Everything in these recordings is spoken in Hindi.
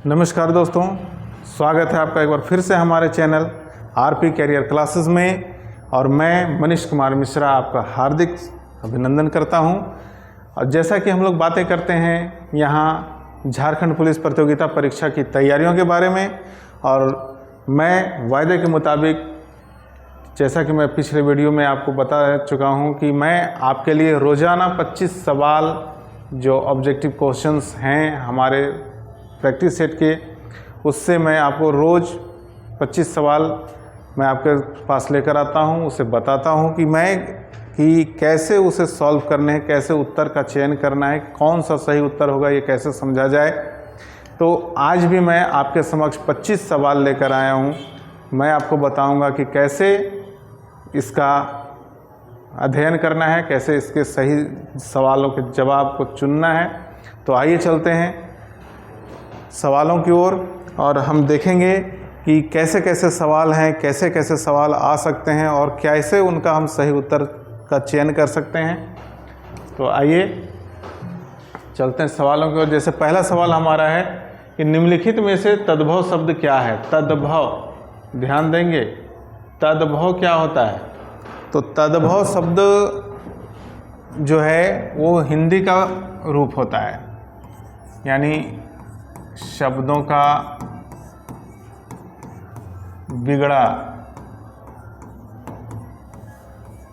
नमस्कार दोस्तों, स्वागत है आपका एक बार फिर से हमारे चैनल आरपी कैरियर क्लासेस में। और मैं मनीष कुमार मिश्रा आपका हार्दिक अभिनंदन करता हूं। और जैसा कि हम लोग बातें करते हैं यहाँ झारखंड पुलिस प्रतियोगिता परीक्षा की तैयारियों के बारे में, और मैं वायदे के मुताबिक, जैसा कि मैं पिछले वीडियो में आपको बता चुका हूं कि मैं आपके लिए रोज़ाना 25 सवाल जो ऑब्जेक्टिव क्वेश्चंस हैं हमारे प्रैक्टिस सेट के, उससे मैं आपको रोज़ 25 सवाल मैं आपके पास लेकर आता हूं, उसे बताता हूं कि कैसे उसे सॉल्व करने हैं, कैसे उत्तर का चयन करना है, कौन सा सही उत्तर होगा, ये कैसे समझा जाए। तो आज भी मैं आपके समक्ष 25 सवाल लेकर आया हूं। मैं आपको बताऊंगा कि कैसे इसका अध्ययन करना है, कैसे इसके सही सवालों के जवाब को चुनना है। तो आइए चलते हैं सवालों की ओर और हम देखेंगे कि कैसे कैसे सवाल हैं, कैसे कैसे सवाल आ सकते हैं और कैसे उनका हम सही उत्तर का चयन कर सकते हैं। तो आइए चलते हैं सवालों की ओर। जैसे पहला सवाल हमारा है कि निम्नलिखित में से तद्भव शब्द क्या है। तद्भव, ध्यान देंगे, तद्भव क्या होता है। तो तद्भव शब्द जो है वो हिंदी का रूप होता है, यानी शब्दों का बिगड़ा,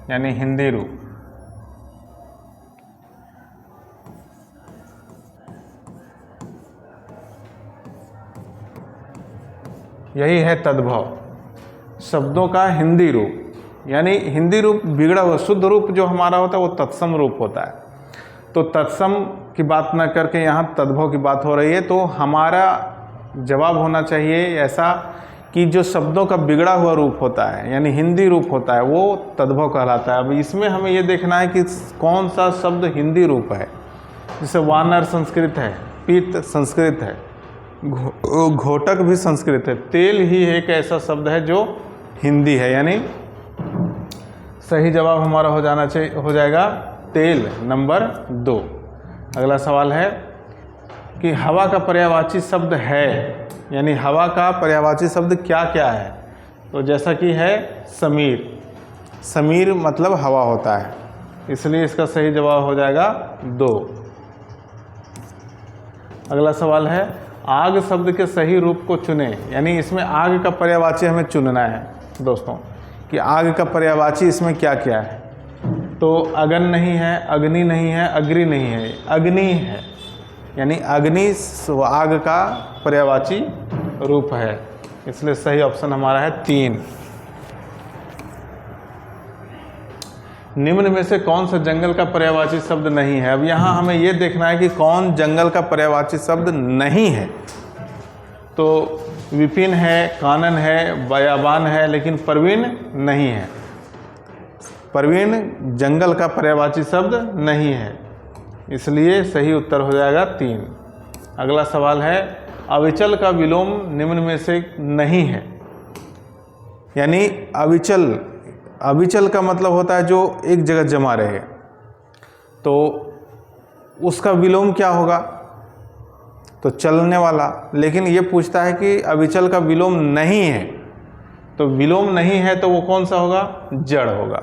यानी हिंदी रूप। यही है तद्भव, शब्दों का हिंदी रूप। यानी हिंदी रूप बिगड़ा हुआ, शुद्ध रूप जो हमारा होता है वो तत्सम रूप होता है। तो तत्सम की बात न करके यहाँ तद्भव की बात हो रही है। तो हमारा जवाब होना चाहिए ऐसा कि जो शब्दों का बिगड़ा हुआ रूप होता है, यानी हिंदी रूप होता है, वो तद्भव कहलाता है। अब इसमें हमें ये देखना है कि कौन सा शब्द हिंदी रूप है। जैसे वानर संस्कृत है, पित्त संस्कृत है, घोटक भी संस्कृत है, तेल ही एक ऐसा शब्द है जो हिंदी है। यानी सही जवाब हमारा हो जाएगा तेल, नंबर 2। अगला सवाल है कि हवा का पर्यायवाची शब्द है, यानी हवा का पर्यायवाची शब्द क्या क्या है। तो जैसा कि है समीर, समीर मतलब हवा होता है, इसलिए इसका सही जवाब हो जाएगा 2। अगला सवाल है आग शब्द के सही रूप को चुनें, यानी इसमें आग का पर्यायवाची हमें चुनना है दोस्तों कि आग का पर्यायवाची इसमें क्या क्या है। तो अगन नहीं है, अग्नि नहीं है, अग्नि नहीं है, अग्नि है, यानी अग्नि आग का पर्यायवाची रूप है, इसलिए सही ऑप्शन हमारा है 3। निम्न में से कौन सा जंगल का पर्यायवाची शब्द नहीं है। अब यहाँ हमें ये देखना है कि कौन जंगल का पर्यायवाची शब्द नहीं है। तो विपिन है, कानन है, बयाबान है, लेकिन प्रवीण नहीं है। प्रवीण जंगल का पर्यायवाची शब्द नहीं है, इसलिए सही उत्तर हो जाएगा 3। अगला सवाल है अविचल का विलोम निम्न में से नहीं है। यानी अविचल, अविचल का मतलब होता है जो एक जगह जमा रहे, तो उसका विलोम क्या होगा। तो चलने वाला, लेकिन ये पूछता है कि अविचल का विलोम नहीं है। तो विलोम नहीं है तो वो कौन सा होगा, जड़ होगा,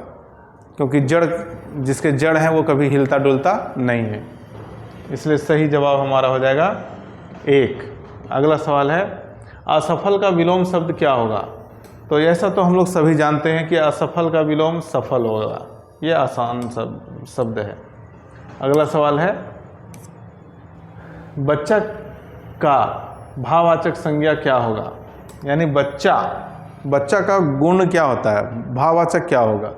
क्योंकि जड़, जिसके जड़ हैं वो कभी हिलता डुलता नहीं है, इसलिए सही जवाब हमारा हो जाएगा 1। अगला सवाल है असफल का विलोम शब्द क्या होगा। तो ऐसा तो हम लोग सभी जानते हैं कि असफल का विलोम सफल होगा, ये आसान शब्द है। अगला सवाल है बच्चा का भाववाचक संज्ञा क्या होगा, यानी बच्चा का गुण क्या होता है, भाववाचक क्या होगा।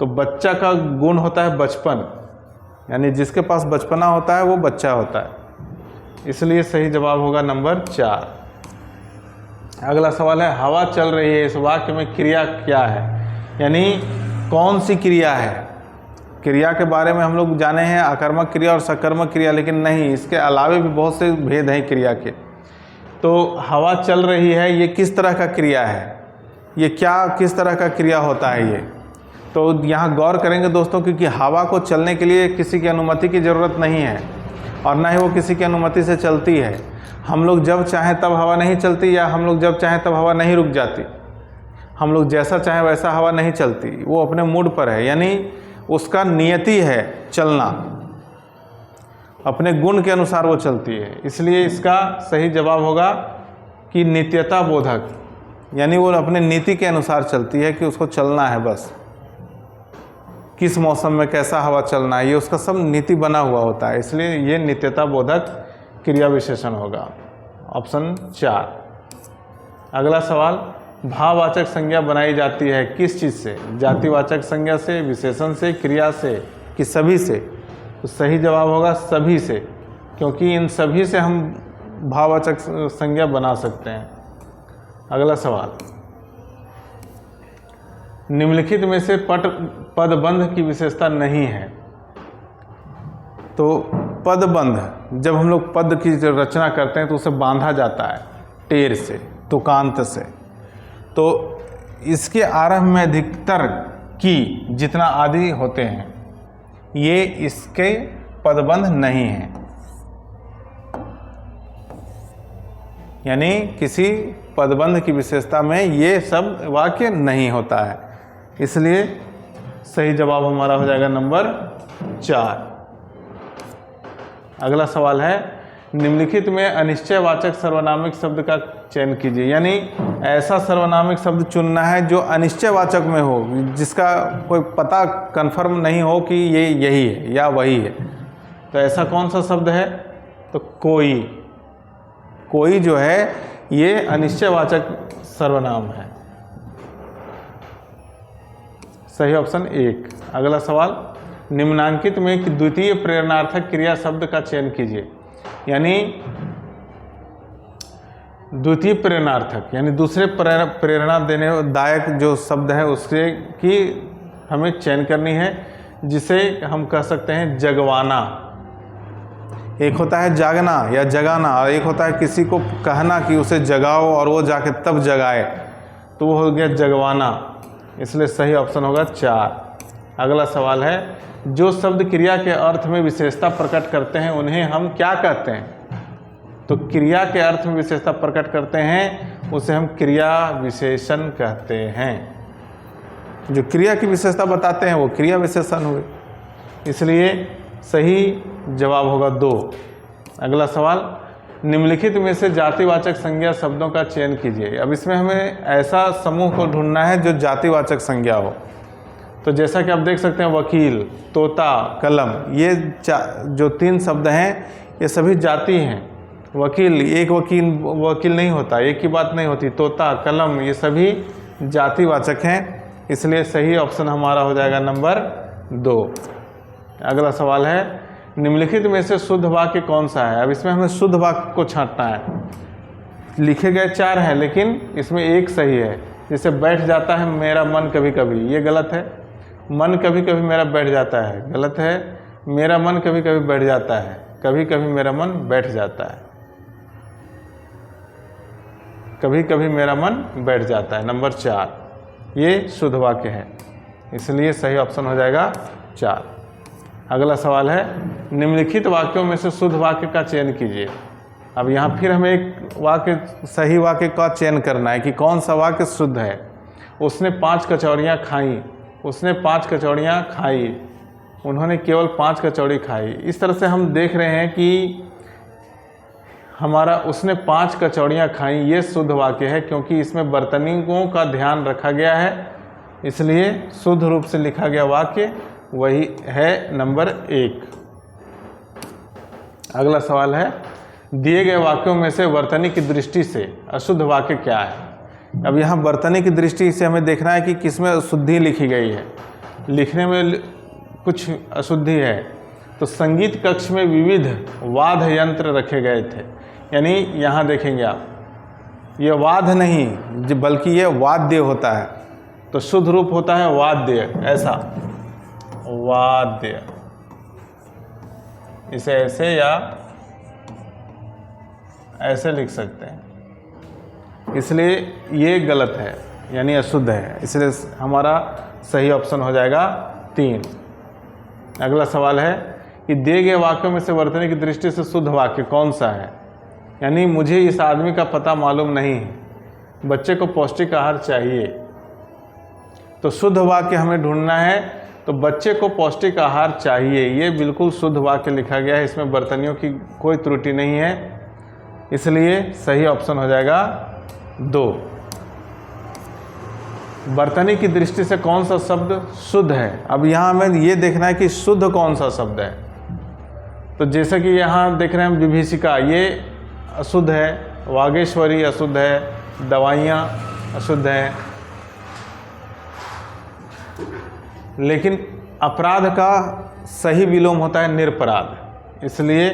तो बच्चा का गुण होता है बचपन, यानी जिसके पास बचपना होता है वो बच्चा होता है, इसलिए सही जवाब होगा नंबर 4। अगला सवाल है हवा चल रही है, इस वाक्य में क्रिया क्या है, यानी कौन सी क्रिया है। क्रिया के बारे में हम लोग जाने हैं आकर्मक क्रिया और सकर्मक क्रिया, लेकिन नहीं, इसके अलावे भी बहुत से भेद हैं क्रिया के। तो हवा चल रही है, ये किस तरह का क्रिया है, ये क्या किस तरह का क्रिया होता है ये। तो यहाँ गौर करेंगे दोस्तों, क्योंकि हवा को चलने के लिए किसी की अनुमति की ज़रूरत नहीं है और ना ही वो किसी की अनुमति से चलती है। हम लोग जब चाहें तब हवा नहीं चलती, या हम लोग जब चाहें तब हवा नहीं रुक जाती। हम लोग जैसा चाहें वैसा हवा नहीं चलती, वो अपने मूड पर है, यानी उसका नियति है चलना, अपने गुण के अनुसार वो चलती है। इसलिए इसका सही जवाब होगा कि नित्यता बोधक, यानी वो अपने नीति के अनुसार चलती है कि उसको चलना है, बस किस मौसम में कैसा हवा चलना है, ये उसका सब नीति बना हुआ होता है। इसलिए ये नित्यता बोधक क्रिया विशेषण होगा, ऑप्शन 4। अगला सवाल, भाववाचक संज्ञा बनाई जाती है किस चीज़ से? जातिवाचक संज्ञा से, विशेषण से, क्रिया से, कि सभी से? तो सही जवाब होगा सभी से, क्योंकि इन सभी से हम भाववाचक संज्ञा बना सकते हैं। अगला सवाल, निम्नलिखित में से पदबंध की विशेषता नहीं है। तो पदबंध, जब हम लोग पद की रचना करते हैं तो उसे बांधा जाता है टेर से, तुकांत से। तो इसके आरंभ में अधिकतर की जितना आदि होते हैं, ये इसके पदबंध नहीं हैं, यानी किसी पदबंध की विशेषता में ये सब वाक्य नहीं होता है। इसलिए सही जवाब हमारा हो जाएगा नंबर 4। अगला सवाल है, निम्नलिखित में अनिश्चयवाचक सर्वनामिक शब्द का चयन कीजिए। यानी ऐसा सर्वनामिक शब्द चुनना है जो अनिश्चयवाचक में हो, जिसका कोई पता कन्फर्म नहीं हो कि ये यही है या वही है। तो ऐसा कौन सा शब्द है? तो कोई। कोई जो है ये अनिश्चयवाचक सर्वनाम है। सही ऑप्शन 1। अगला सवाल, निम्नांकित में द्वितीय प्रेरणार्थक क्रिया शब्द का चयन कीजिए। यानी द्वितीय प्रेरणार्थक यानी दूसरे प्रेरणा देने दायक जो शब्द है उसके की हमें चयन करनी है, जिसे हम कह सकते हैं जगवाना। एक होता है जागना या जगाना, और एक होता है किसी को कहना कि उसे जगाओ और वो जाके तब जगाए, तो वो हो गया जगवाना। इसलिए सही ऑप्शन होगा 4। अगला सवाल है, जो शब्द क्रिया के अर्थ में विशेषता प्रकट करते हैं उन्हें हम क्या कहते हैं? तो क्रिया के अर्थ में विशेषता प्रकट करते हैं उसे हम क्रिया विशेषण कहते हैं। जो क्रिया की विशेषता बताते हैं वो क्रिया विशेषण हुए। इसलिए सही जवाब होगा 2। अगला सवाल, निम्नलिखित में से जातिवाचक संज्ञा शब्दों का चयन कीजिए। अब इसमें हमें ऐसा समूह को ढूंढना है जो जातिवाचक संज्ञा हो। तो जैसा कि आप देख सकते हैं, वकील, तोता, कलम, ये जो 3 शब्द हैं ये सभी जाति हैं। वकील, एक वकील नहीं होता, एक की बात नहीं होती। तोता, कलम, ये सभी जातिवाचक हैं। इसलिए सही ऑप्शन हमारा हो जाएगा नंबर 2। अगला सवाल है, निम्नलिखित में से शुद्ध वाक्य कौन सा है? अब इसमें हमें शुद्ध वाक्य को छांटना है। लिखे गए 4 हैं लेकिन इसमें एक सही है। जैसे बैठ जाता है मेरा मन कभी कभी, ये गलत है। मन कभी कभी मेरा बैठ जाता है, गलत है। मेरा मन कभी कभी बैठ जाता है, कभी कभी मेरा मन बैठ जाता है, कभी कभी मेरा मन बैठ जाता है, नंबर 4। ये शुद्ध वाक्य है, इसलिए सही ऑप्शन हो जाएगा 4। अगला सवाल है, निम्नलिखित वाक्यों में से शुद्ध वाक्य का चयन कीजिए। अब यहाँ फिर हमें एक वाक्य, सही वाक्य का चयन करना है कि कौन सा वाक्य शुद्ध है। उसने 5 कचौड़ियाँ खाई, उसने 5 कचौड़ियाँ खाई, उन्होंने केवल 5 कचौड़ी खाई। इस तरह से हम देख रहे हैं कि हमारा उसने 5 कचौड़ियाँ खाई ये शुद्ध वाक्य है, क्योंकि इसमें बर्तनियों का ध्यान रखा गया है। इसलिए शुद्ध रूप से लिखा गया वाक्य वही है नंबर 1। अगला सवाल है, दिए गए वाक्यों में से वर्तनी की दृष्टि से अशुद्ध वाक्य क्या है? अब यहाँ वर्तनी की दृष्टि से हमें देखना है कि किसमें अशुद्धि लिखी गई है। लिखने में कुछ अशुद्धि है। तो संगीत कक्ष में विविध वाद्य यंत्र रखे गए थे, यानी यहाँ देखेंगे आप, ये वाद नहीं बल्कि ये वाद्य होता है। तो शुद्ध रूप होता है वाद्य, ऐसा वाद्य, इसे ऐसे या ऐसे लिख सकते हैं। इसलिए ये गलत है, यानी अशुद्ध है। इसलिए हमारा सही ऑप्शन हो जाएगा 3। अगला सवाल है कि दिए गए वाक्यों में से वर्तनी की दृष्टि से शुद्ध वाक्य कौन सा है? यानी मुझे इस आदमी का पता मालूम नहीं है, बच्चे को पौष्टिक आहार चाहिए। तो शुद्ध वाक्य हमें ढूंढना है, तो बच्चे को पौष्टिक आहार चाहिए, ये बिल्कुल शुद्ध वाक्य लिखा गया है, इसमें बर्तनियों की कोई त्रुटि नहीं है, इसलिए सही ऑप्शन हो जाएगा 2। बर्तनी की दृष्टि से कौन सा शब्द शुद्ध है? अब यहाँ हमें ये देखना है कि शुद्ध कौन सा शब्द है। तो जैसे कि यहाँ देख रहे हैं विभीषिका, ये अशुद्ध है, वागेश्वरी अशुद्ध है, दवाइयाँ अशुद्ध हैं, लेकिन अपराध का सही विलोम होता है निरपराध, इसलिए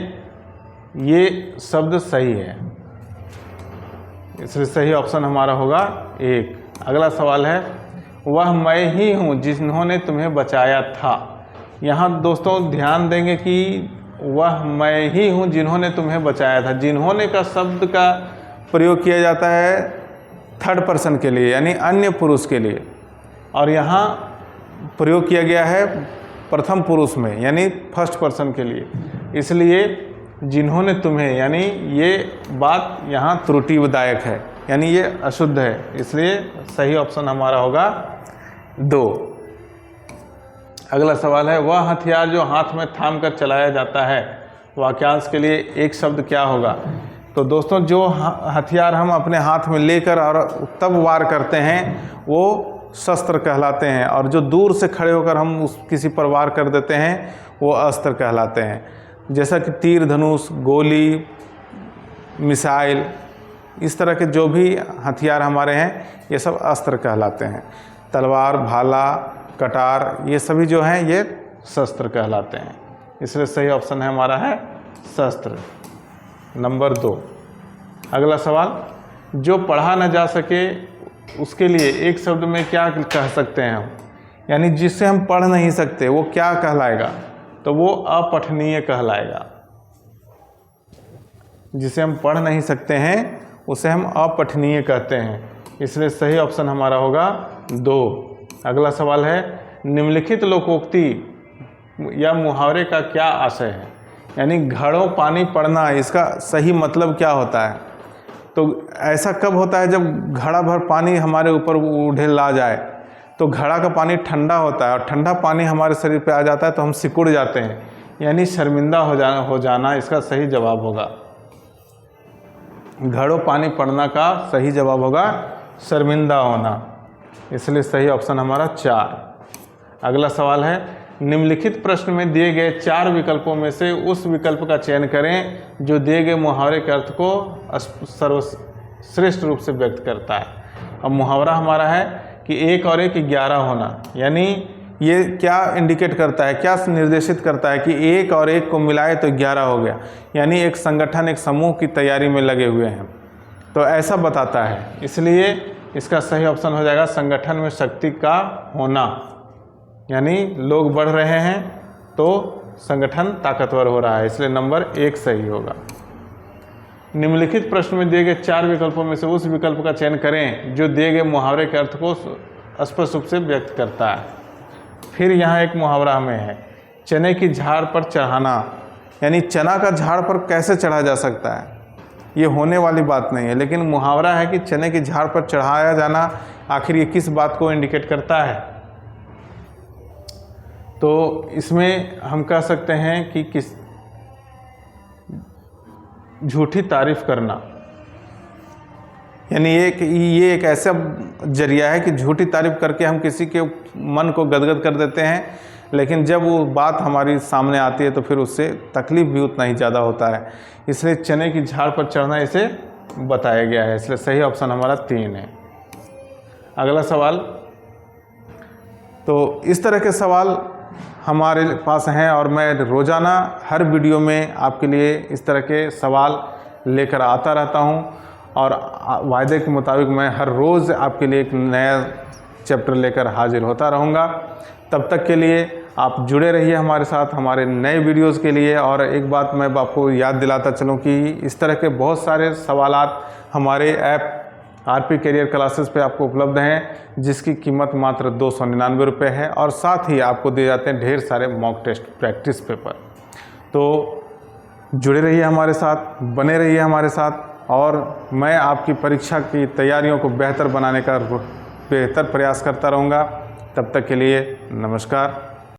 ये शब्द सही है, इसलिए सही ऑप्शन हमारा होगा 1। अगला सवाल है, वह मैं ही हूँ जिन्होंने तुम्हें बचाया था। यहाँ दोस्तों ध्यान देंगे कि वह मैं ही हूँ जिन्होंने तुम्हें बचाया था, जिन्होंने का शब्द का प्रयोग किया जाता है थर्ड पर्सन के लिए, यानी अन्य पुरुष के लिए, और यहाँ प्रयोग किया गया है प्रथम पुरुष में, यानी फर्स्ट पर्सन के लिए, इसलिए जिन्होंने तुम्हें, यानी ये बात यहाँ त्रुटिदायक है, यानी ये अशुद्ध है, इसलिए सही ऑप्शन हमारा होगा 2। अगला सवाल है, वह हथियार जो हाथ में थाम कर चलाया जाता है, वाक्यांश के लिए एक शब्द क्या होगा? तो दोस्तों जो हथियार हम अपने हाथ में लेकर और तब वार करते हैं वो शस्त्र कहलाते हैं, और जो दूर से खड़े होकर हम किसी पर वार कर देते हैं वो अस्त्र कहलाते हैं। जैसा कि तीर धनुष, गोली, मिसाइल, इस तरह के जो भी हथियार हमारे हैं ये सब अस्त्र कहलाते हैं। तलवार, भाला, कटार, ये सभी जो हैं ये शस्त्र कहलाते हैं, इसलिए सही ऑप्शन है हमारा है शस्त्र, नंबर 2। अगला सवाल, जो पढ़ा न जा सके उसके लिए एक शब्द में क्या कह सकते हैं हम? यानी जिससे हम पढ़ नहीं सकते वो क्या कहलाएगा? तो वो अपठनीय कहलाएगा। जिसे हम पढ़ नहीं सकते हैं उसे हम अपठनीय कहते हैं, इसलिए सही ऑप्शन हमारा होगा 2। अगला सवाल है, निम्नलिखित लोकोक्ति या मुहावरे का क्या आशय है? यानी घड़ों पानी पड़ना, इसका सही मतलब क्या होता है? तो ऐसा कब होता है जब घड़ा भर पानी हमारे ऊपर उड़ेल आ जाए, तो घड़ा का पानी ठंडा होता है और ठंडा पानी हमारे शरीर पे आ जाता है तो हम सिकुड़ जाते हैं, यानी शर्मिंदा हो जाना इसका सही जवाब होगा। घड़ों पानी पड़ना का सही जवाब होगा शर्मिंदा होना, इसलिए सही ऑप्शन हमारा 4। अगला सवाल है, निम्नलिखित प्रश्न में दिए गए 4 विकल्पों में से उस विकल्प का चयन करें जो दिए गए मुहावरे के अर्थ को सर्वश्रेष्ठ रूप से व्यक्त करता है। अब मुहावरा हमारा है कि 1 और 1 11 होना, यानी ये क्या इंडिकेट करता है, क्या निर्देशित करता है कि 1 और 1 को मिलाए तो 11 हो गया, यानी एक संगठन, एक समूह की तैयारी में लगे हुए हैं, तो ऐसा बताता है, इसलिए इसका सही ऑप्शन हो जाएगा संगठन में शक्ति का होना, यानी लोग बढ़ रहे हैं तो संगठन ताकतवर हो रहा है, इसलिए नंबर 1 सही होगा। निम्नलिखित प्रश्न में दिए गए 4 विकल्पों में से उस विकल्प का चयन करें जो दिए गए मुहावरे के अर्थ को स्पष्ट रूप से व्यक्त करता है। फिर यहाँ एक मुहावरा हमें है, चने की झाड़ पर चढ़ाना, यानी चना का झाड़ पर कैसे चढ़ा जा सकता है, ये होने वाली बात नहीं है, लेकिन मुहावरा है कि चने की झाड़ पर चढ़ाया जाना, आखिर ये किस बात को इंडिकेट करता है? तो इसमें हम कह सकते हैं कि किस झूठी तारीफ करना, यानी ये एक ऐसा जरिया है कि झूठी तारीफ करके हम किसी के मन को गदगद कर देते हैं, लेकिन जब वो बात हमारी सामने आती है तो फिर उससे तकलीफ भी उतना ही ज़्यादा होता है, इसलिए चने की झाड़ पर चढ़ना इसे बताया गया है, इसलिए सही ऑप्शन हमारा 3 है। अगला सवाल, तो इस तरह के सवाल हमारे पास हैं और मैं रोज़ाना हर वीडियो में आपके लिए इस तरह के सवाल लेकर आता रहता हूं, और वायदे के मुताबिक मैं हर रोज़ आपके लिए एक नया चैप्टर लेकर हाजिर होता रहूंगा। तब तक के लिए आप जुड़े रहिए हमारे साथ हमारे नए वीडियोस के लिए। और एक बात मैं आपको याद दिलाता चलूं कि इस तरह के बहुत सारे सवालात हमारे ऐप आरपी कैरियर क्लासेस पे आपको उपलब्ध हैं, जिसकी कीमत मात्र 299 रुपये है, और साथ ही आपको दिए जाते हैं ढेर सारे मॉक टेस्ट प्रैक्टिस पेपर। तो जुड़े रहिए हमारे साथ, बने रहिए हमारे साथ, और मैं आपकी परीक्षा की तैयारियों को बेहतर बनाने का बेहतर प्रयास करता रहूँगा। तब तक के लिए नमस्कार।